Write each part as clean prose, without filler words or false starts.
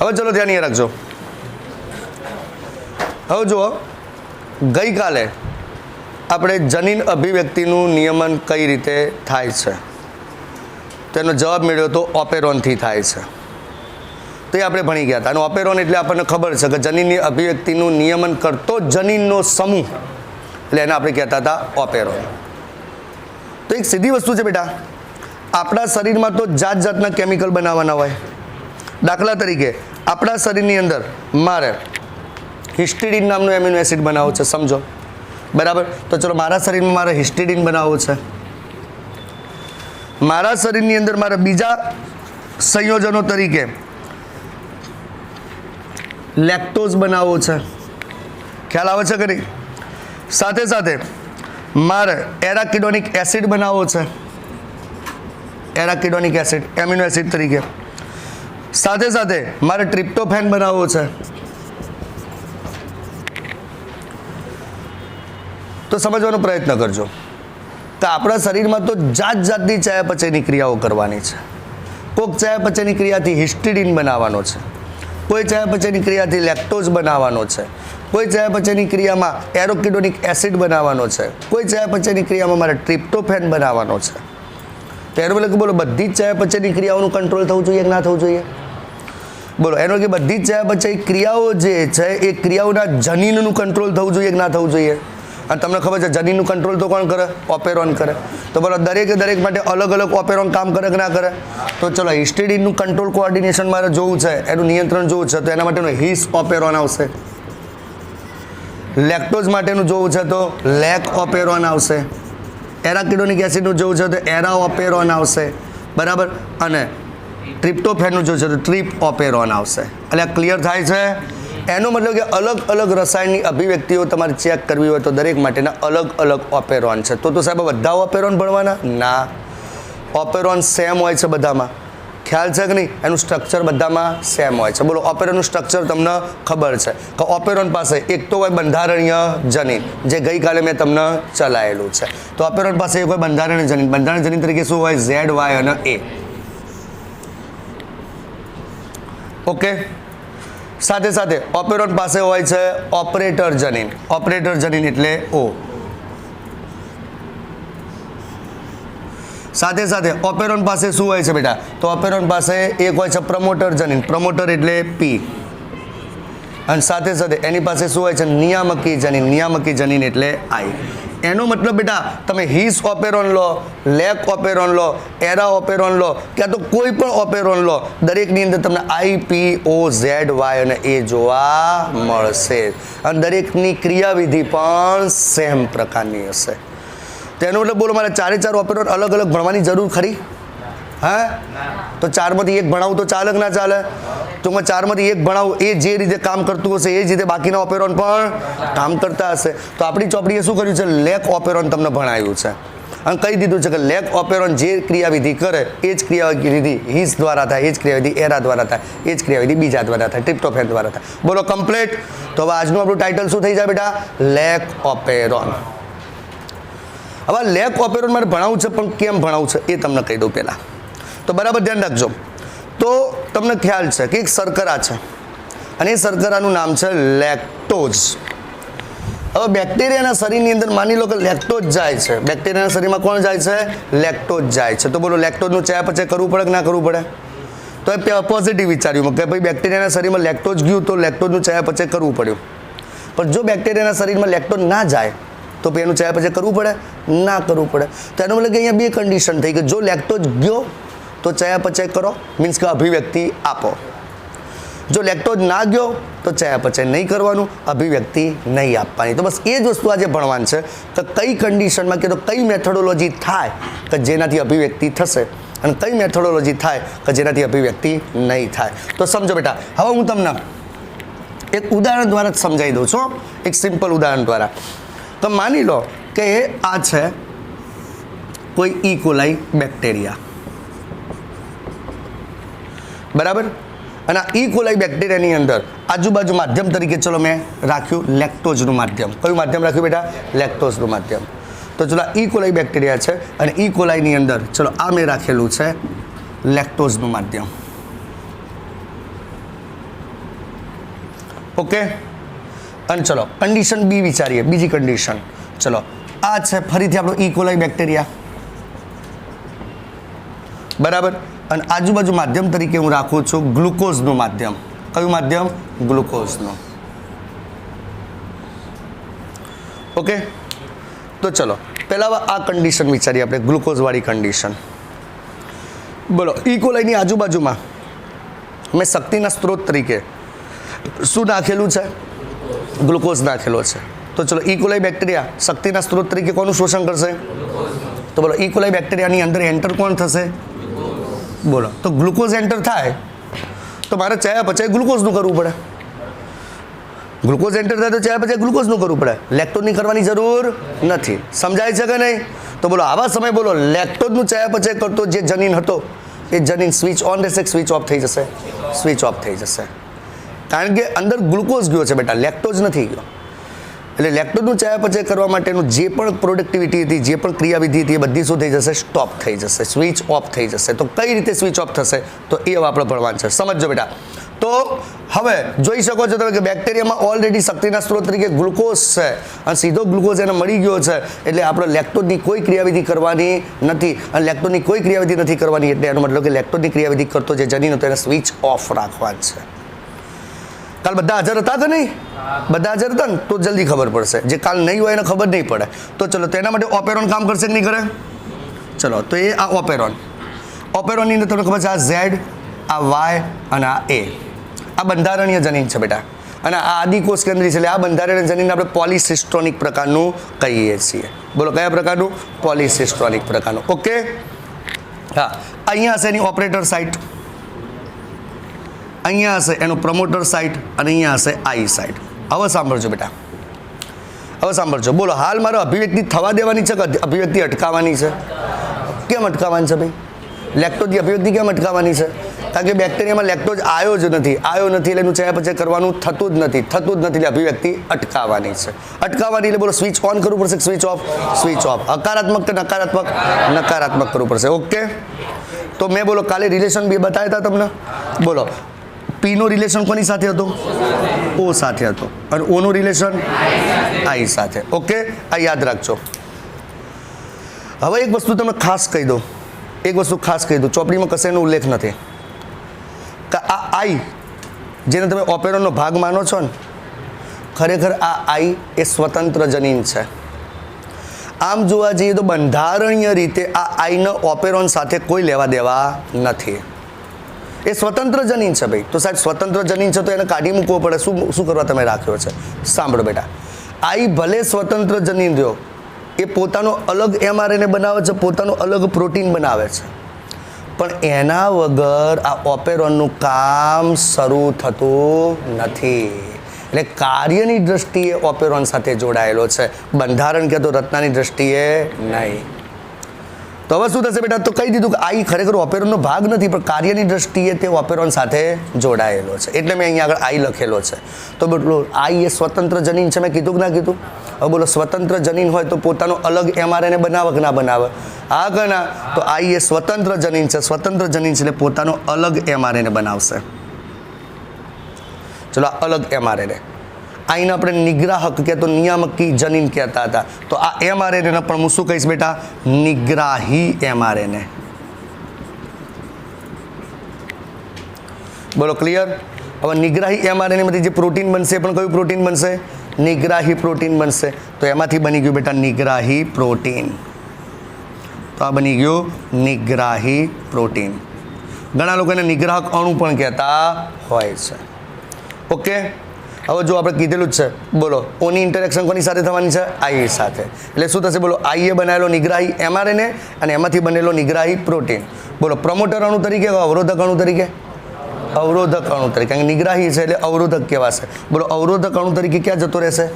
હવે ચલો ધ્યાન એ રાખજો. હવે જુઓ, ગઈકાલે આપણે જનીન અભિવ્યક્તિનું નિયમન કઈ રીતે થાય છે તેનો જવાબ મેળવ્યો તો ઓપેરોનથી થાય છે. તો એ આપણે ભણી ગયા હતા. અને ઓપેરોન એટલે આપણને ખબર છે કે જનીનની અભિવ્યક્તિનું નિયમન કરતો જનીનનો સમૂહ, એટલે એને આપણે કહેતા હતા ઓપેરોન. તો એક સીધી વસ્તુ છે બેટા, આપણા શરીરમાં તો જાત જાતના કેમિકલ બનાવવાના હોય. દાખલા તરીકે આપણા શરીરની અંદર મારે હિસ્ટિડીન નામનું એમિનો એસિડ બનાવવું છે, સમજો, બરાબર? તો ચલો મારા શરીરમાં મારે હિસ્ટિડીન બનાવવું છે. મારા શરીરની અંદર મારે બીજા સંયોજનો તરીકે લેક્ટોઝ બનાવવો છે. ખ્યાલ આવે છે કે નહીં? સાથે સાથે મારે એરાકિડોનિક એસિડ બનાવવો છે, એરાકિડોનિક એસિડ એમિનો એસિડ તરીકે. સાથે સાથે મારે ટ્રિપ્ટોફેન બનાવવો છે. તો સમજવાનો પ્રયત્ન કરજો. તો આપણા શરીરમાં તો જાત જાતની ચયાપચયની ક્રિયાઓ કરવાની છે. કોઈક ચયાપચયની ક્રિયાથી હિસ્ટિડીન બનાવવાનો છે, કોઈ ચયાપચયની ક્રિયાથી લેક્ટોઝ બનાવવાનો છે, કોઈ ચયાપચયની ક્રિયામાં એરોકિડોનિક એસિડ બનાવવાનો છે, કોઈ ચયાપચયની ક્રિયામાં મારે ટ્રિપ્ટોફેન બનાવવાનો છે. તો એનો મતલબ કે બોલો બધી જ ચયાપચયની ક્રિયાઓનું કંટ્રોલ થવું જોઈએ કે ના થવું જોઈએ? બોલો, એનો કે બધી જ ચયાપચય ક્રિયાઓ જે છે એ ક્રિયાઓના જનીનનું કંટ્રોલ થવું જોઈએ કે ના થવું જોઈએ? અને તમને ખબર છે જનીનનું કંટ્રોલ તો કોણ કરે? ઓપેરોન કરે. તો બોલો દરેકે દરેક માટે અલગ અલગ ઓપેરોન કામ કરે કે ના કરે? તો ચલો હિસ્ટિડીનનું કંટ્રોલ કોઓર્ડિનેશન મારે જોવું છે, એનું નિયંત્રણ જોવું છે, તો એના માટેનું હિસ ઓપેરોન આવશે. લેક્ટોઝ માટેનું જોવું છે તો લેક ઓપેરોન આવશે. એરાકિડોનિક એસિડનું જોવું છે તો એરા ઓપેરોન આવશે, બરાબર? અને ટ્રિપ્ટોફેનનું જોવું છે તો ટ્રિપ ઓપેરોન આવશે. એટલે આ ક્લિયર થાય છે? એનો મતલબ કે અલગ અલગ રસાયણની અભિવ્યક્તિઓ તમારે ચેક કરવી હોય તો દરેક માટેના અલગ અલગ ઓપેરોન છે. તો સાહેબ બધા ઓપેરોન ભણવાના? ના, ઓપેરોન સેમ હોય છે બધામાં. ખ્યાલ છે કે નહીં? એનું સ્ટ્રક્ચર બધામાં સેમ હોય છે. બોલો ઓપેરોનનું સ્ટ્રક્ચર તમને ખબર છે કે ઓપેરોન પાસે એક તો હોય બંધારણીય જનીન, જે ગઈકાલે મેં તમને ચલાવેલું છે. તો ઓપેરોન પાસે એક હોય બંધારણીય જનીન. બંધારણીય જનીન તરીકે શું હોય? ઝેડ, વાય અને એ. ઓકે. સાથે સાથે ઓપેરોન પાસે હોય છે ઓપરેટર જનીન. ઓપરેટર જનીન એટલે ઓ. સાથે સાથે ઓપેરોન પાસે શું હોય છે બેટા? તો ઓપેરોન પાસે એક હોય છે પ્રમોટર જનીન. પ્રમોટર એટલે પી. અને સાથે સાથે એની પાસે શું હોય છે? નિયામકી જનીન. નિયામકી જનીન એટલે આઈ. એનો મતલબ બેટા તમે હિસ ઓપેરોન લો, લેક ઓપેરોન લો, એરા ઓપેરોન લો, ક્યાં તો કોઈ પણ ઓપેરોન લો, દરેકની અંદર તમને આઈ, પી, ઓ, ઝેડ, વાય અને એ જોવા મળશે. અને દરેકની ક્રિયાવિધિ પણ સેમ પ્રકારની હશે. તેનો મતલબ બોલો મારે ચારે ચાર ઓપેરોન અલગ અલગ ભણવાની જરૂર ખરી? હા, તો ચારમાંથી એક ભણાવું તો ચાલે કે ના ચાલે? તો હું ચારમાંથી એક ભણાવું, એ જે રીતે કામ કરતું હશે એ જ રીતે બાકીના ઓપેરોન પણ કામ કરતા હશે. તો આપણી ચોપડીએ શું કર્યું છે? લેક ઓપેરોન તમને ભણાવ્યું છે અને કહી દીધું છે કે લેક ઓપેરોન જે ક્રિયાવિધિ કરે એ જ ક્રિયાવિધિ હિસ દ્વારા થાય, એ જ ક્રિયાવિધિ એરા દ્વારા થાય, એ જ ક્રિયાવિધિ બીજા દ્વારા થાય, ટ્રિપ્ટોફેન દ્વારા થાય. બોલો કમ્પ્લીટ. તો હવે આજનું આપણું ટાઇટલ શું થઈ જાય બેટા? લેક ઓપેરોન. હવે લેક ઓપેરોન મારે ભણાવવું છે, પણ કેમ ભણાવવું છે એ તમને કહી દઉં પહેલાં. તો બરાબર ધ્યાન રાખજો. તો તમને ખ્યાલ છે કે એક શર્કરા છે અને એ શર્કરાનું નામ છે લેક્ટોઝ. હવે બેક્ટેરિયાના શરીરની અંદર માની લો કે લેક્ટોઝ જાય છે. બેક્ટેરિયાના શરીરમાં કોણ જાય છે? લેક્ટોઝ જાય છે. તો બોલો લેક્ટોઝનું ચયાપચય કરવું પડે કે ના કરવું પડે? તો એ પોઝિટિવ વિચાર્યું કે ભાઈ બેક્ટેરિયાના શરીરમાં લેક્ટોઝ ગયું તો લેક્ટોઝનું ચયાપચય કરવું પડ્યું. પણ જો બેક્ટેરિયાના શરીરમાં લેક્ટોઝ ના જાય તો પછી એનું ચયાપચય કરવું પડે? ના કરવું પડે. તો એનો મતલબ કે અહીંયા બે કન્ડિશન થઈ કે જો લેક્ટોઝ ગયો તો ચયાપચય કરો, મીન્સ કે અભિવ્યક્તિ આપો. જો લેક્ટોઝ ના ગયો તો ચયાપચય નહીં કરવાનું, અભિવ્યક્તિ નહીં આપવાની. તો બસ એ જ વસ્તુ આજે ભણવાનું છે કે કઈ કન્ડિશનમાં કે તો કઈ મેથોડોલોજી થાય કે જેનાથી અભિવ્યક્તિ થશે અને કઈ મેથોડોલોજી થાય કે જેનાથી અભિવ્યક્તિ નહીં થાય. તો સમજો બેટા, હવે હું તમને એક ઉદાહરણ દ્વારા જ સમજાવી દઉં છું. એક સિમ્પલ ઉદાહરણ દ્વારા. તો માની લો કે આ છે કોઈ ઈ કોલાઈ બેક્ટેરિયા, બરાબર? અને આ ઈ કોલાઈ બેક્ટેરિયાની અંદર આજુબાજુ માધ્યમ તરીકે ચલો મેં રાખ્યું લેક્ટોઝનું માધ્યમ. કયું માધ્યમ રાખ્યું બેટા? લેક્ટોઝનું માધ્યમ. તો ચલો ઈ કોલાઈ બેક્ટેરિયા છે અને ઈ કોલાઈની અંદર ચલો આ મેં રાખેલું છે લેક્ટોઝનું માધ્યમ. ओके અને ચલો કન્ડિશન બી વિચારીએ, બીજી કન્ડિશન. ચલો આ છે ફરીથી આપણો ઇકોલાઈ બેક્ટેરિયા, બરાબર. અને આજુબાજુ માધ્યમ તરીકે હું રાખું છું ગ્લુકોઝનું માધ્યમ. કયું માધ્યમ? ગ્લુકોઝનું. ઓકે, તો ચલો પહેલાં આ કન્ડિશન વિચારીએ આપણે, ગ્લુકોઝવાળી કન્ડિશન. બોલો ઇકોલાઈની આજુબાજુમાં મેં શક્તિના સ્ત્રોત તરીકે શું નાખેલું છે? ગ્લુકોઝ નાખેલો છે. તો ચલો ઇકોલાઈ બેક્ટેરિયા શક્તિના સ્ત્રોત તરીકે કોનું શોષણ કરશે? તો બોલો ઇકોલાઈ બેક્ટેરિયાની અંદર એન્ટર કોણ થશે? બોલો તો ગ્લુકોઝ એન્ટર થાય તો મારે ચયાપચય ગ્લુકોઝનું કરવું પડે. ગ્લુકોઝ એન્ટર થાય તો ચયાપચય ગ્લુકોઝનું કરવું પડે, લેક્ટોઝની કરવાની જરૂર નથી. સમજાય છે કે નહીં? તો બોલો આવા સમય બોલો લેક્ટોઝનું ચયાપચય કરતો જે જનીન હતો એ જનીન સ્વિચ ઓન રહેશે, સ્વિચ ઓફ થઈ જશે? સ્વિચ ઓફ થઈ જશે, કારણ કે અંદર ગ્લુકોઝ ગયો છે બેટા, લેક્ટોઝ નથી ગયો. એટલે લેક્ટોઝનું ચયાપચય કરવા માટેનું જે પણ પ્રોડક્ટિવિટી હતી, જે પણ ક્રિયાવિધિ હતી, એ બધી શું થઈ જશે? સ્ટોપ થઈ જશે, સ્વિચ ઓફ થઈ જશે. તો કઈ રીતે સ્વિચ ઓફ થશે? તો એ આપણે ભણવાનું છે. સમજો બેટા. તો હવે જોઈ શકો છો તમે કે બેક્ટેરિયામાં ઓલરેડી શક્તિના સ્ત્રોત તરીકે ગ્લુકોઝ છે અને સીધો ગ્લુકોઝ એને મળી ગયો છે, એટલે આપણે લેક્ટોઝની કોઈ ક્રિયાવિધિ કરવાની નથી. અને લેક્ટોઝની કોઈ ક્રિયાવિધિ નથી કરવાની એટલે એનો મતલબ કે લેક્ટોઝની ક્રિયાવિધિ કરતો જે જનીન હતો એને સ્વિચ ઓફ રાખવાનું છે. કાલ બધા હાજર હતા કે નહીં? બધા હાજર હતા ને તો જલ્દી ખબર પડશે. જે કાલ નહીં હોય એને ખબર નહીં પડે. તો ચલો તો એના માટે ઓપેરોન કામ કરશે કે નહીં કરે? ચલો તો એ આ ઓપેરોન, ઓપેરોનની અંદર તમને ખબર છે આ ઝેડ, આ વાય અને આ એ, આ બંધારણીય જનીન છે બેટા. અને આ આદિકોષ કેન્દ્રી છે, એટલે આ બંધારણીય જનીન આપણે પોલિસિસ્ટ્રોનિક પ્રકારનું કહીએ છીએ. બોલો કયા પ્રકારનું? પોલિસિસ્ટ્રોનિક પ્રકારનું. ઓકે, હા. અહીંયા હશે એની ઓપરેટર સાઇટ, અહીંયા હશે એનું પ્રમોટર સાઇટ અને અહીંયા હશે આઈ સાઇટ. હવે સાંભળજો બેટા, હવે સાંભળજો. બોલો હાલ મારે અભિવ્યક્તિ થવા દેવાની છે કે અભિવ્યક્તિ અટકાવવાની છે? કેમ અટકાવવાની છે ભાઈ? લેક્ટોઝની અભિવ્યક્તિ કેમ અટકાવવાની છે? કારણ કે બેક્ટેરિયામાં લેક્ટોઝ આવ્યો જ નથી, આવ્યો નથી એટલે એનું ચયાપચય કરવાનું થતું જ નથી, થતું જ નથી એટલે અભિવ્યક્તિ અટકાવવાની છે. અટકાવવાની એટલે બોલો સ્વિચ ઓન કરવું પડશે, સ્વિચ ઓફ? Switch off. હકારાત્મક કે નકારાત્મક? નકારાત્મક કરવું પડશે. ઓકે, તો મેં બોલો કાલે રિલેશન બી બતાવ્યા હતા તમને. બોલો પીનો રિલેશન કોની સાથે હતો? ઓ સાથે હતો. અને ઓનું રિલેશન આઈ સાથે. ઓકે, આ યાદ રાખજો. હવે એક વસ્તુ તમને ખાસ કહી દઉં, એક વસ્તુ ખાસ કહી દઉં, ચોપડીમાં કશે એનો ઉલ્લેખ નથી કે આ આઈ જેને તમે ઓપેરોનનો ભાગ માનો છો ને, ખરેખર આ આઈ એ સ્વતંત્ર જનીન છે. આમ જોવા જઈએ તો બંધારણીય રીતે આ આઈના ઓપેરોન સાથે કોઈ લેવા દેવા નથી. એ સ્વતંત્ર જનીન છે ભાઈ. તો સાહેબ સ્વતંત્ર જનીન છે તો એને કાઢી મૂકવો પડે, શું કરવા તમે રાખ્યો છે? સાંભળો બેટા, આઈ ભલે સ્વતંત્ર જનીન રહ્યો, એ પોતાનો અલગ એમઆરએનએ બનાવે છે, પોતાનું અલગ પ્રોટીન બનાવે છે, પણ એના વગર આ ઓપેરોનનું કામ શરૂ થતું નથી. એટલે કાર્યની દ્રષ્ટિએ ઓપેરોન સાથે જોડાયેલો છે, બંધારણ કે તો રચનાની દ્રષ્ટિએ નહીં. તો હવે શું થશે બેટા? તો કહી દીધું કે આઈ ખરેખર ઓપેરોનનો ભાગ નથી, પણ કાર્યની દ્રષ્ટિએ તે ઓપેરોન સાથે જોડાયેલો છે, એટલે મેં અહીંયા આગળ આઈ લખેલો છે. તો બોલો આઈ એ સ્વતંત્ર જનીન છે, મેં કીધું કે ના કીધું? હવે બોલો સ્વતંત્ર જનીન હોય તો પોતાનો અલગ એમઆરએનએ બનાવે કે ના બનાવે? હા કે ના? તો આઈ એ સ્વતંત્ર જનીન છે, સ્વતંત્ર જનીન છે એટલે પોતાનો અલગ એમઆરએનએ બનાવશે. ચલો અલગ એમઆરએનએ, આઈને આપણે નિગ્રાહક કે તો નિયામકી જનીન કહેતા હતા. તો આ એમઆરએનએ પણ હું શું કહીશ બેટા? નિગ્રાહી એમઆરએનએ. બોલો ક્લિયર? હવે નિગ્રાહી એમઆરએનએમાંથી જે પ્રોટીન બનશે એ પણ કયું પ્રોટીન બનશે? નિગ્રાહી પ્રોટીન બનશે. તો એમાંથી બની ગયું બેટા નિગ્રાહી પ્રોટીન. તો આ બની ગયું નિગ્રાહી પ્રોટીન. ઘણા લોકો એને નિગ્રાહક અણુ પણ કહેતા હોય છે. ઓકે, હવે જો આપણે કીધેલું જ છે, બોલો ઓની ઇન્ટરેક્શન કોની સાથે થવાની છે? આઈ સાથે. એટલે શું થશે? બોલો આઈએ બનાવેલો નિગ્રાહી એમઆરએનએ અને એમાંથી બનેલો નિગ્રાહી પ્રોટીન. બોલો પ્રમોટર અણુ તરીકે કે અવરોધક અણુ તરીકે? અવરોધક અણુ તરીકે, કારણ કે નિગ્રાહી છે એટલે અવરોધક કહેવાશે. બોલો અવરોધક અણુ તરીકે ક્યાં જતો રહેશે?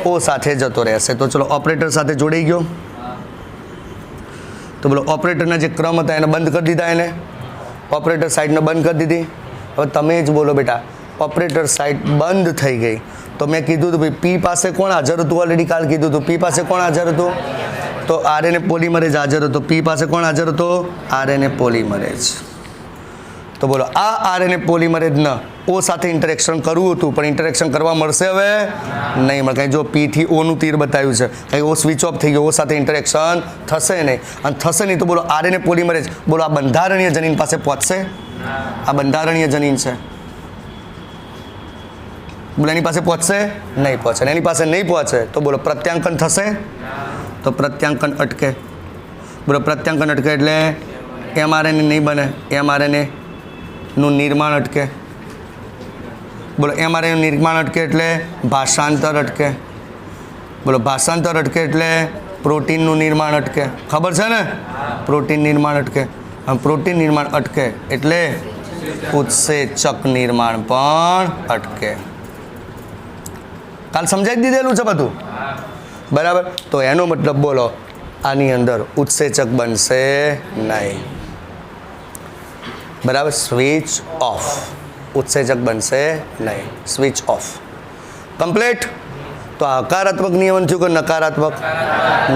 ઓ સાથે જતો રહેશે. તો ચલો ઓપરેટર સાથે જોડાઈ ગયો. તો બોલો ઓપરેટરના જે ક્રમ હતા એને બંધ કરી દીધા, એને ઓપરેટર સાઇડને બંધ કરી દીધી. હવે તમે જ બોલો બેટા, ઓપરેટર સાઇટ બંધ થઈ ગઈ તો મેં કીધું હતું ભાઈ પી પાસે કોણ હાજર હતું? ઓલરેડી કાલ કીધું હતું પી પાસે કોણ હાજર હતું? તો આરએનએ પોલિમરેઝ હાજર હતો. પી પાસે કોણ હાજર હતો? RNA polymerase. તો બોલો આ આરએનએ પોલિમરેજને ઓ સાથે ઇન્ટરેક્શન કરવું હતું, પણ ઇન્ટરેક્શન કરવા મળશે હવે નહીં મળે. કંઈ જો પી થી ઓનું તીર બતાવ્યું છે, કંઈ ઓ સ્વિચ ઓફ થઈ ગયો, ઓ સાથે ઇન્ટરેક્શન થશે નહીં. અને થશે નહીં તો બોલો આરએનએ પોલિમરેજ બોલો આ બંધારણીય જનીન પાસે પહોંચશે? આ બંધારણીય જનીન છે, બોલો એની પાસે પહોંચશે નહીં? પહોંચે. એની પાસે નહીં પહોંચે તો બોલો પ્રત્યાંકન થશે? તો પ્રત્યાંકન અટકે. બોલો પ્રત્યાંકન અટકે એટલે એમઆરએનએ નહીં બને, એમઆરએનએ નું નિર્માણ અટકે. બોલો એમઆરએનએ નિર્માણ અટકે એટલે ભાષાંતર અટકે. બોલો ભાષાંતર અટકે એટલે પ્રોટીનનું નિર્માણ અટકે. ખબર છે ને? પ્રોટીન નિર્માણ અટકે. અને પ્રોટીન નિર્માણ અટકે એટલે ઉત્સેચક નિર્માણ પણ અટકે. કાલ સમજાવી દીધેલું છે બધું બરાબર? તો એનો મતલબ બોલો આની અંદર ઉત્સેચક બનશે નહીં. બરાબર? Switch off. ઉત્સેચક બનશે નહીં, સ્વિચ ઓફ. કમ્પ્લીટ. તો આ હકારાત્મક નિયમન થયું કે નકારાત્મક?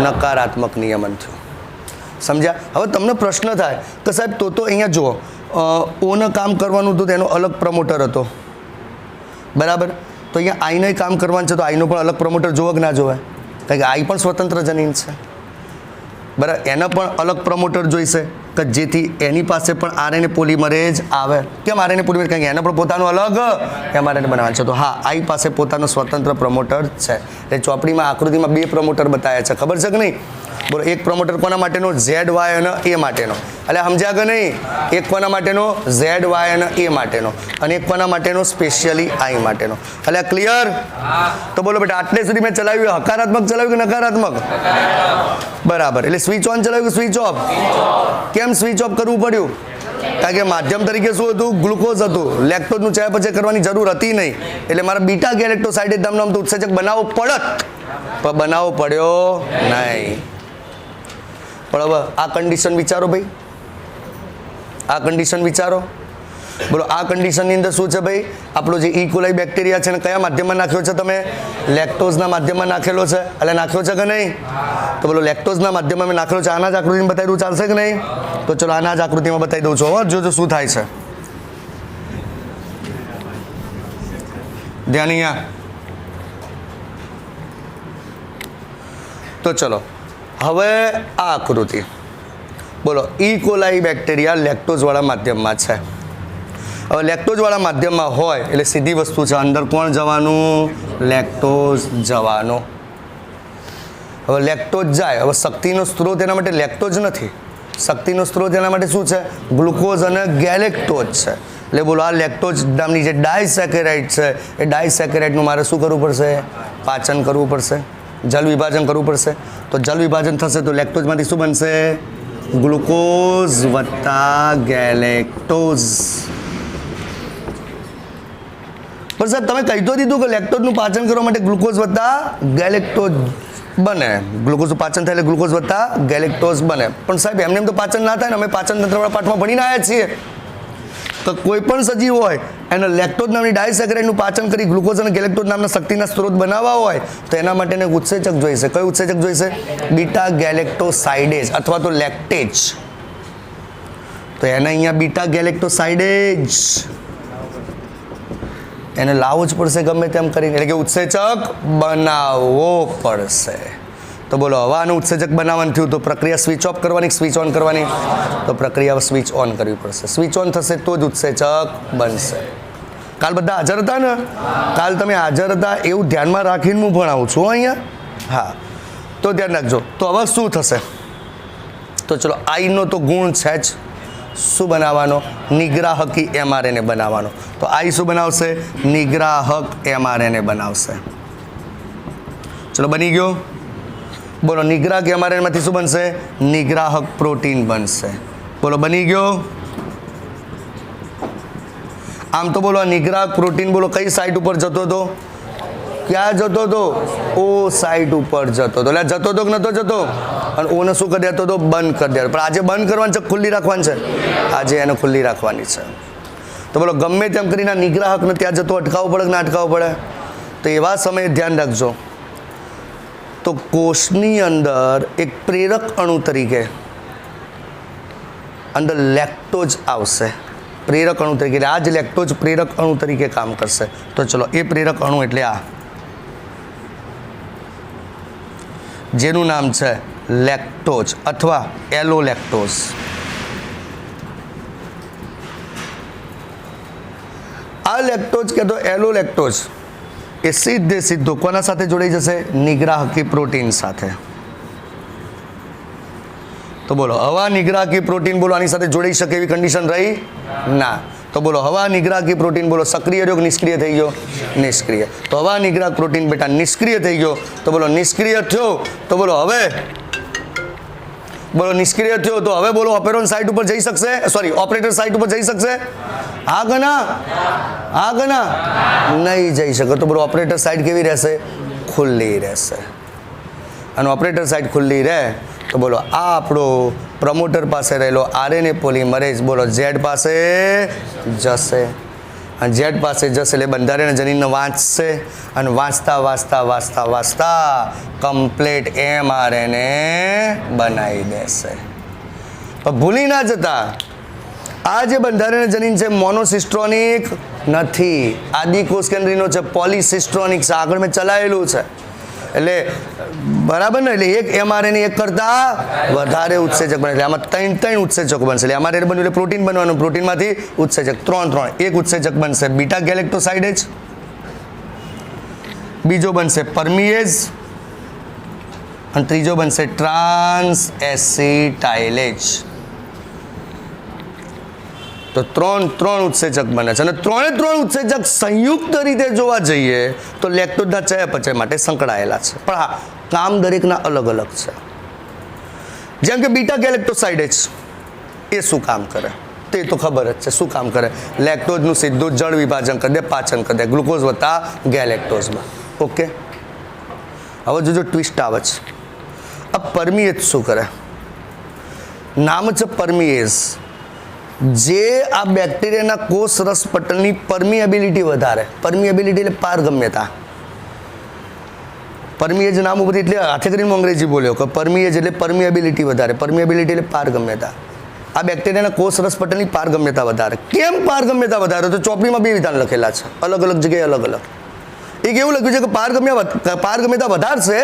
નકારાત્મક નિયમન થયું. સમજ્યા? હવે તમને પ્રશ્ન થાય કે સાહેબ તો અહીંયા જુઓ ઓને કામ કરવાનું હતું તેનો અલગ પ્રમોટર હતો બરાબર? તો અહીંયા આઈને કામ કરવાનું છે તો આઈનો પણ અલગ પ્રમોટર જોવે કે ના જોવે? કારણ કે આઈ પણ સ્વતંત્ર જનીન છે બરાબર? એના પણ અલગ પ્રમોટર જોઈશે કે જેથી એની પાસે પણ આરએનએ પોલિમરેજ આવે. કેમ આરએનએ પોલિમરેજ? કારણ કે એને પણ પોતાનું અલગ એમઆરએનએ બનાવવાનું છે. તો હા, આઈ પાસે પોતાનો સ્વતંત્ર પ્રમોટર છે. એટલે ચોપડીમાં આકૃતિમાં 2 પ્રમોટર બતાવ્યા છે. ખબર છે કે નહીં? બોલો એક પ્રમોટર કોના માટેનો? ઝેડ વાય અને એ માટેનો. એટલે સમજ્યા કે નહીં? એક કોના માટેનો? ઝેડ વાય અને એ માટેનો, અને એક કોના માટેનો? સ્પેશિયલી આઈ માટેનો. એટલે ક્લિયર? તો બોલો બેટા આટલે સુધી મેં ચલાવ્યું હકારાત્મક ચલાવ્યું કે નકારાત્મક? બરાબર. એટલે સ્વિચ ઓન ચલાવ્યું કે સ્વિચ ઓફ? કેમ સ્વિચ ઓફ કરવું પડ્યું? કારણ કે માધ્યમ તરીકે શું હતું? ગ્લુકોઝ હતું. લેક્ટોઝનું ચયાપચય કરવાની જરૂર હતી નહીં, એટલે મારા બીટા ગેલેક્ટોસાઇડેઝ નામનો આમ તો ઉત્સેચક બનાવવો પડત, પણ બનાવવો પડ્યો નહીં. પણ હવે આ કન્ડિશન વિચારો ભાઈ, આ કન્ડિશન વિચારો. બોલો આ કન્ડિશનની અંદર શું છે ભાઈ? આપણો જે ઇકોલાઈ બેક્ટેરિયા છે ને કયા માધ્યમમાં નાખ્યો છે તમે? લેક્ટોઝના માધ્યમમાં નાખેલો છે. એટલે નાખ્યો છે કે નહીં? તો બોલો લેક્ટોઝના માધ્યમમાં મેં નાખેલો છે. આના જ આકૃતિમાં બતાવી દઉં ચાલશે કે નહીં? તો ચલો આના જ આકૃતિમાં બતાવી દઉં છું. હવે જોજો શું થાય છે. ધ્યાન અહીંયા. તો ચલો હવે આ આકૃતિ બોલો ઇકોલાઈ બેક્ટેરિયા લેક્ટોઝવાળા માધ્યમમાં છે. હવે લેક્ટોઝવાળા માધ્યમમાં હોય એટલે સીધી વસ્તુ છે, અંદર કોણ જવાનું? લેક્ટોઝ જવાનું. હવે લેક્ટોઝ જાય. હવે શક્તિનો સ્ત્રોત એના માટે લેક્ટોઝ નથી, શક્તિનો સ્ત્રોત એના માટે શું છે? ગ્લુકોઝ અને ગેલેક્ટોઝ છે. એટલે બોલો આ લેક્ટોઝ નામની જે ડાયસેકેરાઇડ છે એ ડાયસેકેરાઇડનું મારે શું કરવું પડશે? પાચન કરવું પડશે, જલ વિભાજન કરવું પડશે. તો જલ વિભાજન થશે તો લેક્ટોઝમાંથી શું બનશે? ગ્લુકોઝ વત્તા ગેલેક્ટોઝ. પણ સાહેબ તમે કહી તો દીધું કે લેક્ટોઝનું પાચન કરવા માટે ગ્લુકોઝ વત્તા ગેલેક્ટોઝ બને. ગ્લુકોઝનું પાચન થાય એટલે ગ્લુકોઝ વત્તા ગેલેક્ટોઝ બને. પણ સાહેબ એમને એમ તો પાચન ના થાય ને. અમે પાચન તંત્રવાળા પાઠમાં ભણીને આવ્યા છીએ તો કોઈ પણ સજીવ હોય એને લેક્ટોઝ નામની ડાયસેકેરાઇડનું પાચન કરી ગ્લુકોઝ અને ગેલેક્ટોઝ નામના શક્તિના સ્ત્રોત બનાવવા હોય તો એના માટેને ઉત્સેચક જોઈશે. કયું ઉત્સેચક જોઈશે? બીટા ગેલેક્ટોસાઇડેઝ અથવા તો લેક્ટેજ. તો એને અહીંયા બીટા ગેલેક્ટોસાઇડેઝ એને લાવવો જ પડશે ગમે તેમ કરીને, એટલે કે ઉત્સેચક બનાવવો પડશે. તો બોલો હવે આનું ઉત્સેચક બનાવવાનું થયું તો પ્રક્રિયા સ્વિચ ઓફ કરવાની, સ્વિચ ઓન કરવાની? તો પ્રક્રિયા સ્વિચ ઓન કરવી પડશે. સ્વિચ ઓન થશે તો જ ઉત્સેચક બનશે. કાલ બધા હાજર હતા ને? કાલ તમે હાજર હતા એવું ધ્યાનમાં રાખીને હું ભણાવું છું અહીંયા. હા, તો ધ્યાન રાખજો. તો હવે શું થશે? તો ચલો આઈનો તો ગુણ છે જ. શું બનાવવાનો? નિગ્રાહકી એમઆરએનએ બનાવવાનો. તો આઈ શું બનાવશે? નિગ્રાહક એમઆરએનએ બનાવશે. ચલો બની ગયો. બોલો નિગ્રાહક એમઆરએનએમાંથી શું બનશે? નિગ્રાહક પ્રોટીન બનશે. બોલો બની ગયો. આમ તો બોલો નિગ્રાહક પ્રોટીન બોલો કઈ સાઇટ ઉપર જતો હતો? ક્યાં જતો હતો? ઓ સાઇટ ઉપર જતો હતો. એટલે જતો હતો કે નતો જતો? અને ઓને શું કરી દેતો હતો? બંધ કરી દેતો. પણ આજે બંધ કરવાની છે, ખુલ્લી રાખવાની છે? આજે એને ખુલ્લી રાખવાની છે. તો બોલો ગમે તેમ કરીને નિગ્રાહકને ત્યાં જતો અટકાવવું પડે કે ના અટકાવવું પડે? તો એવા સમયે ધ્યાન રાખજો. તો કોષની અંદર એક પ્રેરક અણુ તરીકે અંદર લેક્ટોઝ આવશે. પ્રેરક અણુ તરીકે, એટલે આ જ લેક્ટોઝ પ્રેરક અણુ તરીકે કામ કરશે. તો ચલો એ પ્રેરક અણુ એટલે આ જેનું નામ છે લેક્ટોઝ અથવા એલોલેક્ટોઝ. આ લેક્ટોઝ કે તો એલોલેક્ટોઝ એ સીધો કોના સાથે જોડાઈ જશે? નિગ્રાહકી પ્રોટીન સાથે. તો બોલો હવા નિગ્રાહકી પ્રોટીન બોલો આની સાથે જોડાઈ શકે એવી કન્ડિશન રહી ના. તો બોલો હવા નિગ્રાહકી પ્રોટીન બોલો સક્રિય રહ્યો કે નિષ્ક્રિય થઈ ગયો? નિષ્ક્રિય. તો હવા નિગ્રાહક પ્રોટીન બેટા નિષ્ક્રિય થઈ ગયો. તો બોલો નિષ્ક્રિય થયો તો બોલો હવે બોલો નિષ્ક્રિય થયો તો હવે બોલો ઓપેરોન સાઇટ ઉપર જઈ શકશે? સોરી, ઓપરેટર સાઇટ ઉપર જઈ શકશે? હા કે ના? હા કે ના? નહીં જઈ શકે. તો બોલો ઓપરેટર સાઇટ કેવી રહેશે? ખુલ્લી રહેશે. અને ઓપરેટર સાઇટ ખુલ્લી રહે તો બોલો આ આપણો પ્રમોટર પાસે રહેલો આરએનએ પોલિમરેઝ બોલો ઝેડ પાસે જશે. અને ઝેડ પાસે જશે એટલે બંધારણ જનીનને વાંચશે અને વાંચતા કમ્પ્લીટ એમઆરએનએ બનાવી દેશે. પણ ભૂલી ના જતા આ જે બંધારણ જનીન છે મોનોસિસ્ટ્રોનિક નથી, આદિકોષ કેન્દ્રીનો છે, પોલિસિસ્ટ્રોનિક છે. આગળ મેં ચલાવેલું છે એટલે બરાબર ને. એટલે એક એમઆરએનએ એક કરતા વધારે ઉત્સેચક બને. એટલે આમાં ત્રણ ઉત્સેચકો બનશે. એટલે એમઆરએનએ બન્યું એટલે પ્રોટીન બનવાનું, પ્રોટીનમાંથી ઉત્સેચક ત્રણ. એક ઉત્સેચક બનશે બીટા ગેલેક્ટોસાઇડેજ, બીજો બનશે પરમિએઝ અને ત્રીજો બનશે ટ્રાન્સ એસિટાઇલેજ. તો ત્રણ ઉત્સેચક બને છે અને ત્રણ ઉત્સેચક સંયુક્ત રીતે જોવા જઈએ તો લેક્ટોઝના ચયાપચય માટે સંકળાયેલા છે. પણ હા, કામ દરેકના અલગ અલગ છે. જેમ કે બીટા ગેલેક્ટોસાઇડેજ એ શું કામ કરે તે તો ખબર જ છે. શું કામ કરે? લેક્ટોઝનું સીધું જળ વિભાજન કરી દે, પાચન કરી દે ગ્લુકોઝ વત્તા ગેલેક્ટોઝમાં. ઓકે, હવે જોજો ટ્વિસ્ટ આવે છે. આ પરમિએઝ શું કરે? નામ છે પરમિએઝ. જે આ બેક્ટેરિયાના કોષ રસ પટલની પરમિએબિલિટી વધારે. પરમિએબિલિટી એટલે પારગમ્યતા. પરમિએજ નામ ઉપરથી એટલે હાથે કરીને અંગ્રેજી બોલ્યો કે પરમિએજ એટલે પરમિએબિલિટી વધારે. પરમિએબિલિટી એટલે પારગમ્યતા. આ બેક્ટેરિયાના કોષ રસ પટલની પારગમ્યતા વધારે. કેમ પારગમ્યતા વધારે? તો ચોપડીમાં બે વિધાન લખેલા છે, અલગ અલગ જગ્યાએ અલગ અલગ. એક એવું લખ્યું છે કે પારગમ્યતા વધારશે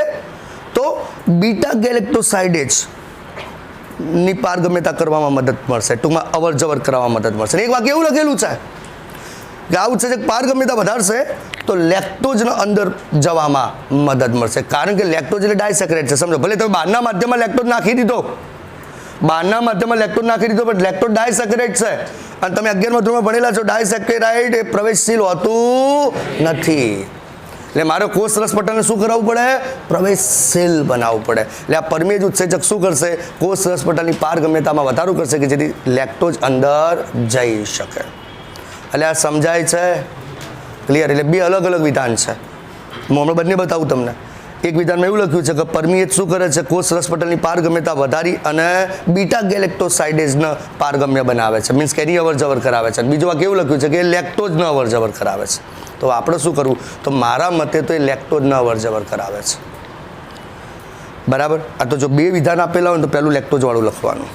તો બીટા ગેલેક્ટોસાઇડેજ ની પારગમ્યતા કરવામાં મદદ મળશે, ટૂંકમાં અવર જવર કરવામાં મદદ મળશે. એક વાક્ય એવું લખેલું છે કે આ ઉત્સેચક પારગમ્યતા વધારશે તો લેક્ટોઝના અંદર જવામાં મદદ મળશે. કારણ કે લેક્ટોઝ એટલે ડાયસેક્રેટ છે. સમજો, ભલે તમે બહારના માધ્યમમાં લેક્ટોઝ નાખી દીધો, પણ લેક્ટોઝ ડાયસેક્રેટ છે અને તમે 11મા ધોરણમાં ભણેલા છો ડાયસેક્રેટ એ પ્રવેશશીલ હોતું નથી. એટલે મારે કોષ રસ પટલને શું કરાવવું પડે? પ્રવેશશીલ બનાવવું પડે. એટલે આ પરમેજ ઉત્સેચક શું કરશે? કોષ રસ પટલની પારગમ્યતામાં વધારો કરશે કે જેથી લેક્ટોઝ અંદર જઈ શકે. એટલે આ સમજાય છે? ક્લિયર? એટલે બે અલગ અલગ વિધાન છે. હું હમણાં બંને બતાવું તમને. એક વિધાનમાં એવું લખ્યું છે કે પરમિએજ શું કરે છે? કોષ રસ પટલની પારગમ્યતા વધારી અને બીટા ગેલેક્ટોસાઇડેઝને પારગમ્ય બનાવે છે, મીન્સ કે એની અવર જવર કરાવે છે. બીજું વાક્ય એવું લખ્યું છે કે લેક્ટોઝને અવર જવર કરાવે છે. તો આપણે શું કરવું? તો મારા મતે તો એ લેક્ટોઝને અવર જવર કરાવે છે. બરાબર? આ તો જો બે વિધાન આપેલા હોય તો પહેલું લેક્ટોઝવાળું લખવાનું.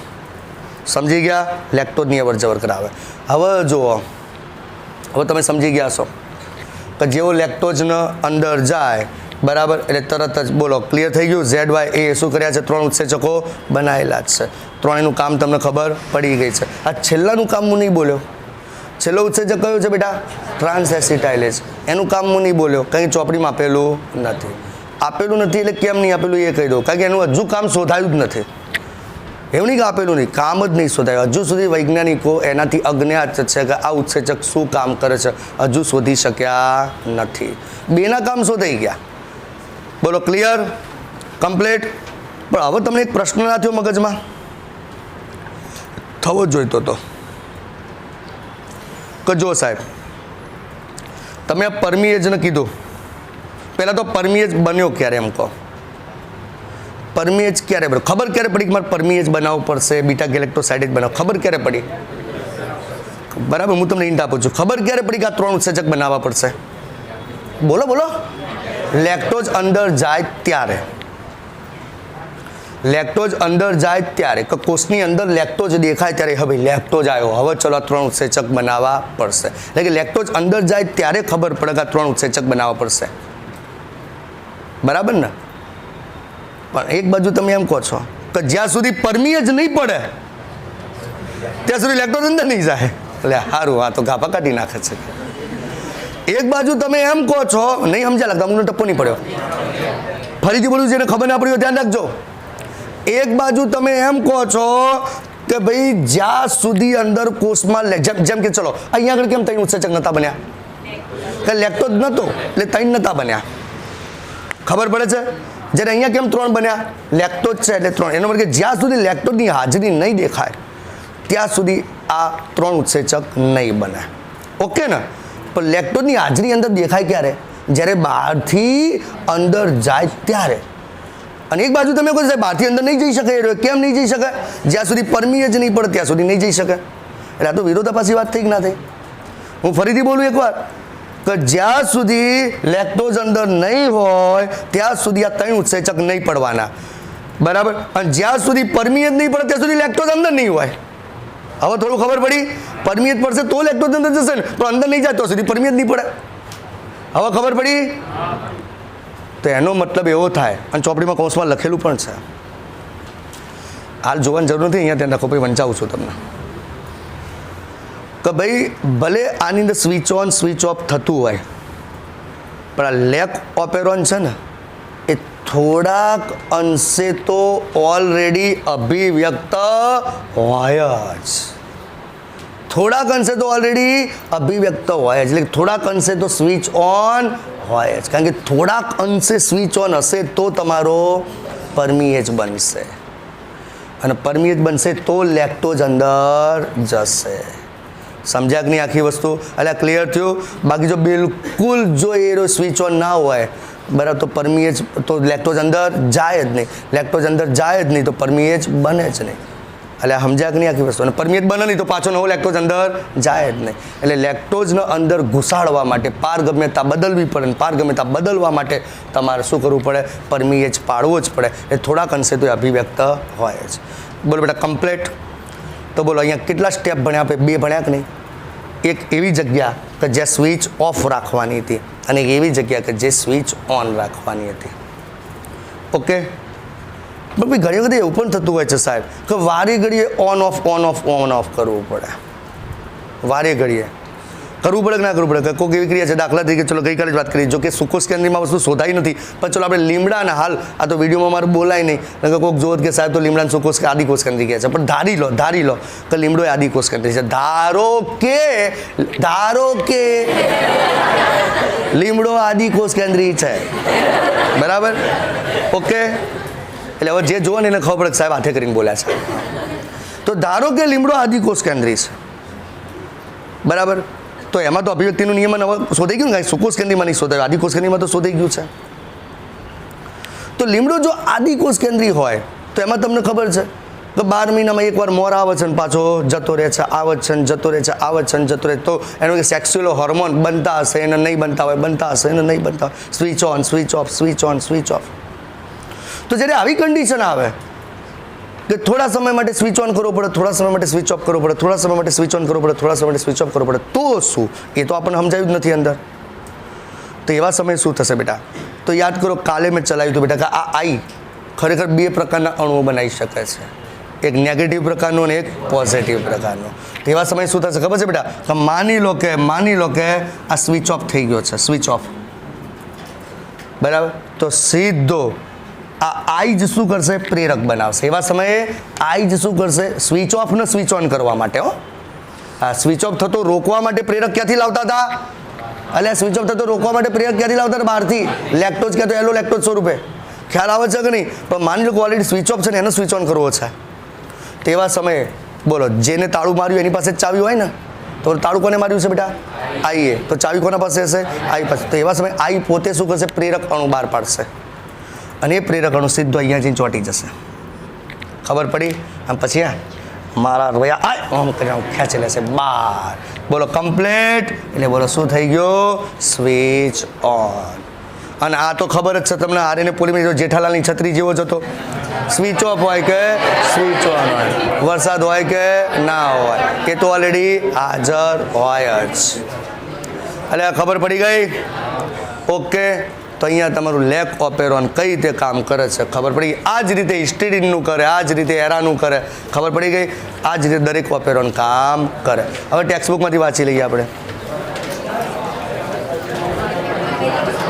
સમજી ગયા? લેક્ટોઝની અવર જવર કરાવે. હવે જુઓ, હવે તમે સમજી ગયા છો કે જેવો લેક્ટોઝને અંદર જાય બરાબર એટલે તરત જ બોલો ક્લિયર થઈ ગયું. ઝેડ વાય એ શું કર્યા છે? ત્રણ ઉત્સેચકો બનાવેલા જ છે. ત્રણેયનું કામ તમને ખબર પડી ગઈ છે. આ છેલ્લાનું કામ હું નહીં બોલ્યો. છેલ્લો ઉત્સેચક કયો છે બેટા? ટ્રાન્સ એસિટાઇલેજ. એનું કામ હું નહીં બોલ્યો કારણ કે ચોપડીમાં આપેલું નથી. એટલે કેમ નહીં આપેલું એ કહી દો, કારણ કે એનું હજુ કામ શોધાયું જ નથી. એવું નહીં કે આપેલું નહીં, કામ જ નહીં શોધાયું. હજુ સુધી વૈજ્ઞાનિકો એનાથી અજ્ઞાત છે કે આ ઉત્સેચક શું કામ કરે છે, હજુ શોધી શક્યા નથી. બેના કામ શોધાઈ ગયા. બોલો ક્લિયર? કમ્પ્લીટ? પણ હવે તમને એક પ્રશ્ન ના થયો મગજમાં? થવો જ જોઈતો હતો કે જો સાહેબ તમે આ પરમિએજને કીધું, પહેલાં તો પરમિએજ બન્યો ક્યારે એમ કહો? પરમિએજ ક્યારે બન્યો? ખબર ક્યારે પડી કે મારે પરમિએજ બનાવવું પડશે, બીટા ગેલેક્ટોસાઇડેજ બનાવવું? ખબર ક્યારે પડી? બરાબર, હું તમને હિન્ટ આપું છું. ખબર ક્યારે પડી કે આ ત્રણ ઉત્સેચક બનાવવા પડશે? બોલો. લેક્ટોઝ અંદર જાય ત્યારે. લેક્ટોઝ અંદર જાય ત્યારે કે કોષની અંદર લેક્ટોઝ દેખાય ત્યારે હવે લેક્ટોઝ આવ્યો, હવે ચલો આ 3 ઉત્સેચક બનાવવા પડશે. એટલે કે લેક્ટોઝ અંદર જાય ત્યારે ખબર પડે કે આ 3 ઉત્સેચક બનાવવા પડશે. બરાબર ને? પણ એક બાજુ તમે એમ કહો છો કે જ્યાં સુધી પરમીય જ નહીં પડે ત્યાં સુધી લેક્ટોઝ અંદર નહીં જાય. એટલે સારું, આ તો ગાભા કાઢી નાખે છે. એક બાજુ તમે એમ કહો છો, નહીં સમજ્યા લાગતા, અમુકનો ટપ્પો નહીં પડ્યો, ફરીથી બોલું, જેને ખબર ના પડી હોય ધ્યાન રાખજો. એક બાજુ તમે એમ કહો છો કે ભાઈ જ્યાં સુધી અંદર કોષમાં જેમ કે ચલો અહીંયા આગળ કેમ 3 ઉત્સેચક નતા બન્યા? કે લેક્ટોઝ નતો એટલે 3 નતા બન્યા. ખબર પડે છે? જ્યારે અહીંયા કેમ 3 બન્યા? લેક્ટોઝ છે એટલે 3. એનો મતલબ કે જ્યાં સુધી લેક્ટોઝની હાજરી નહીં દેખાય ત્યાં સુધી આ 3 ઉત્સેચક નહીં બને. ઓકે ને? પણ લેક્ટોઝની હાજરી અંદર દેખાય ક્યારે? જ્યારે બહારથી અંદર જાય ત્યારે. અને એક બાજુ તમે કહો સાહેબ બહારથી અંદર નહીં જઈ શકે. કેમ નહીં જઈ શકે? જ્યાં સુધી પરમીય જ નહીં પડે ત્યાં સુધી નહીં જઈ શકે. એટલે આ તો વિરોધાભાસી વાત થઈ કે ના થઈ? હું ફરીથી બોલું એકવાર કે જ્યાં સુધી લેક્ટોઝ અંદર નહીં હોય ત્યાં સુધી આ 3 ઉત્સેચક નહીં પડવાના. બરાબર? અને જ્યાં સુધી પરમીય જ નહીં પડે ત્યાં સુધી લેક્ટોઝ અંદર નહીં હોય. હવે થોડું ખબર પડી? પરમીય જ પડશે તો લેક્ટોઝ અંદર જશે ને, પણ અંદર નહીં જાય તો સુધી પરમીય જ નહીં પડે. હવે ખબર પડી? તો એનો મતલબ એવો થાય, અને ચોપડીમાં કૌંસમાં લખેલું પણ છે, હાલ જોવાની જરૂર નથી, અહીંયા ધ્યાન રાખો, ભાઈ વંચાવું છું તમને કે ભાઈ ભલે આની અંદર સ્વિચ ઓન સ્વિચ ઓફ થતું હોય પણ આ લેક ઓપેરોન છે ને એ થોડાક અંશે તો ઓલરેડી અભિવ્યક્ત હોય જ. થોડાક અંશે તો ઓલરેડી અભિવ્યક્ત હોય જ, એટલે થોડાક અંશે તો સ્વિચ ઓન હોય જ. કારણ કે થોડાક અંશે સ્વિચ ઓન હશે તો તમારો પરમીએજ બનશે, અને પરમીએજ બનશે તો લેક્ટોઝ અંદર જશે. સમજ્યા કે નહીં આખી વસ્તુ? એટલે ક્લિયર થયું? બાકી જો બિલકુલ જો એ સ્વિચ ઓન ના હોય બરાબર તો પરમીએજ તો લેક્ટોઝ અંદર જાય જ નહીં. લેક્ટોઝ અંદર જાય જ નહીં તો પરમીએજ બને જ નહીં. એટલે સમજ્યા કે નહીં આખી વસ્તુ? અને પરમીએજ બને નહીં તો પાછો નવો લેક્ટોઝ અંદર જાય જ નહીં. એટલે લેક્ટોઝને અંદર ઘુસાડવા માટે પારગમ્યતા બદલવી પડે, અને પારગમ્યતા બદલવા માટે તમારે શું કરવું પડે? પરમીએજ પાડવો જ પડે. એ થોડાક અંશે તો અભિવ્યક્ત હોય જ. બોલો બેટા કમ્પ્લીટ? તો બોલો અહીંયા કેટલા સ્ટેપ ભણ્યા? આપણે 2 ભણ્યા કે નહીં? એક એવી જગ્યા કે જ્યાં સ્વિચ ઓફ રાખવાની હતી, અને એક એવી જગ્યા કે જે સ્વિચ ઓન રાખવાની હતી. ઓકે? પણ ભાઈ ઘણી વખત એવું પણ થતું હોય છે સાહેબ કે વારે ઘડીએ ઓન ઓફ કરવું પડે. વારે ઘડીએ કરવું પડે કે ના કરવું પડે? કોઈક એવી ક્રિયા છે, દાખલા તરીકે ચલો ગઈકાલે જ વાત કરી, જો કે સુકોષ કેન્દ્રીમાં વસ્તુ શોધાઈ નથી, પણ ચલો આપણે લીમડાના, હાલ આ તો વિડીયોમાં મારે બોલાય નહીં, કોઈક જોત કે સાહેબ તો લીમડાના સુકોષ કે આદિકોષ કેન્દ્રી કહે છે, પણ ધારી લો કે લીમડો એ આદિકોષ કેન્દ્રી છે. ધારો કે લીમડો આદિકોષ કેન્દ્રી છે. બરાબર? ઓકે? એટલે હવે જે જોવો ને એને ખબર પડે સાહેબ હાથે કરીને બોલ્યા છે. તો ધારો કે લીમડો આદિકોષ કેન્દ્રી છે. બરાબર? તો એમાં તો અભિવ્યક્તિનું નિયમન હવે શોધાઈ ગયું ને, સુકોષ કેન્દ્રીમાં નહીં શોધાયું, આદિકોષ કેન્દ્રીમાં તો શોધાઈ ગયું છે. તો લીમડો જો આદિકોષ કેન્દ્રી હોય તો એમાં તમને ખબર છે કે 12 મહિનામાં એકવાર મોર આવે છે ને પાછો જતો રહે છે, આવે છે ને જતો રહે છે, આવે છે ને જતો રહે. તો એનો કે સેક્સ્યુઅલ હોર્મોન બનતા હશે એને નહીં બનતા હોય, બનતા હશે એને નહીં બનતા હોય. Switch on switch off, switch on switch off. તો જ્યારે આવી કન્ડિશન આવે કે થોડા સમય માટે સ્વિચ ઓન કરવો પડે, થોડા સમય માટે સ્વિચ ઓફ કરવો પડે, થોડા સમય માટે સ્વિચ ઓન કરવો પડે, થોડા સમય માટે સ્વિચ ઓફ કરવો પડે, તો શું? એ તો આપણને સમજાયું જ નથી અંદર. તો એવા સમયે શું થશે બેટા? તો યાદ કરો કાલે મેં ચલાવ્યું હતું બેટા કે આ આઈ ખરેખર 2 પ્રકારના અણુઓ બનાવી શકે છે, એક નેગેટિવ પ્રકારનો અને એક પોઝિટિવ પ્રકારનો. તો એવા સમયે શું થશે ખબર છે બેટા? કે માની લો કે આ સ્વિચ ઓફ થઈ ગયો છે, સ્વિચ ઓફ. બરાબર? તો સીધો આ આઈ જ શું કરશે? પ્રેરક બનાવશે. એવા સમયે આઈ જ શું કરશે? સ્વિચ ઓફ ને સ્વિચ ઓન કરવા માટે, હા, સ્વિચ ઓફ થતો રોકવા માટે પ્રેરક ક્યાંથી લાવતા હતા? એટલે સ્વિચ ઓફ થતો રોકવા માટે પ્રેરક ક્યાંથી લાવતા હતા? બહારથી. લેક્ટોઝ ક્યાં તો એલો લેક્ટોઝ સ્વરૂપે. ખ્યાલ આવે છે કે નહીં? પણ માની લો કે ઓલરેડી સ્વિચ ઓફ છે ને એને સ્વિચ ઓન કરવો છે. તેવા સમયે બોલો જેને તાળું માર્યું એની પાસે જ ચાવી હોય ને, તો તાળું કોને માર્યું છે બેટા? આઈએ. તો ચાવી કોના પાસે હશે? આઈ પાસે. તો એવા સમયે આઈ પોતે શું કરશે? પ્રેરક અણુ બહાર પાડશે, અને એ પ્રેરક અણુ સીધો અહીંયા જઈને ચોંટી જશે. ખબર પડી? આમ પછી મારા રોયા આમ કરીને ખેંચી લેશે બહાર. બોલો કમ્પ્લીટ? એટલે બોલો શું થઈ ગયો? Switch on. અને આ તો ખબર જ છે તમને, આરએનએ પોલિમરેઝ જેઠાલાલની છત્રી જેવો જ હતો. સ્વિચ ઓફ હોય કે સ્વિચ ઓન હોય, વરસાદ હોય કે ના હોય, એ તો ઓલરેડી હાજર હોય જ. એટલે ખબર પડી ગઈ? ઓકે. તો અહીંયા તમારું લેક ઓપેરોન કઈ રીતે કામ કરે છે ખબર પડી ગઈ. આ જ રીતે હિસ્ટેરિનનું કરે, આ જ રીતે એરાનું કરે, ખબર પડી ગઈ. આ જ રીતે દરેક ઓપેરોન કામ કરે. હવે ટેક્સ્ટ બુકમાંથી વાંચી લઈએ આપણે.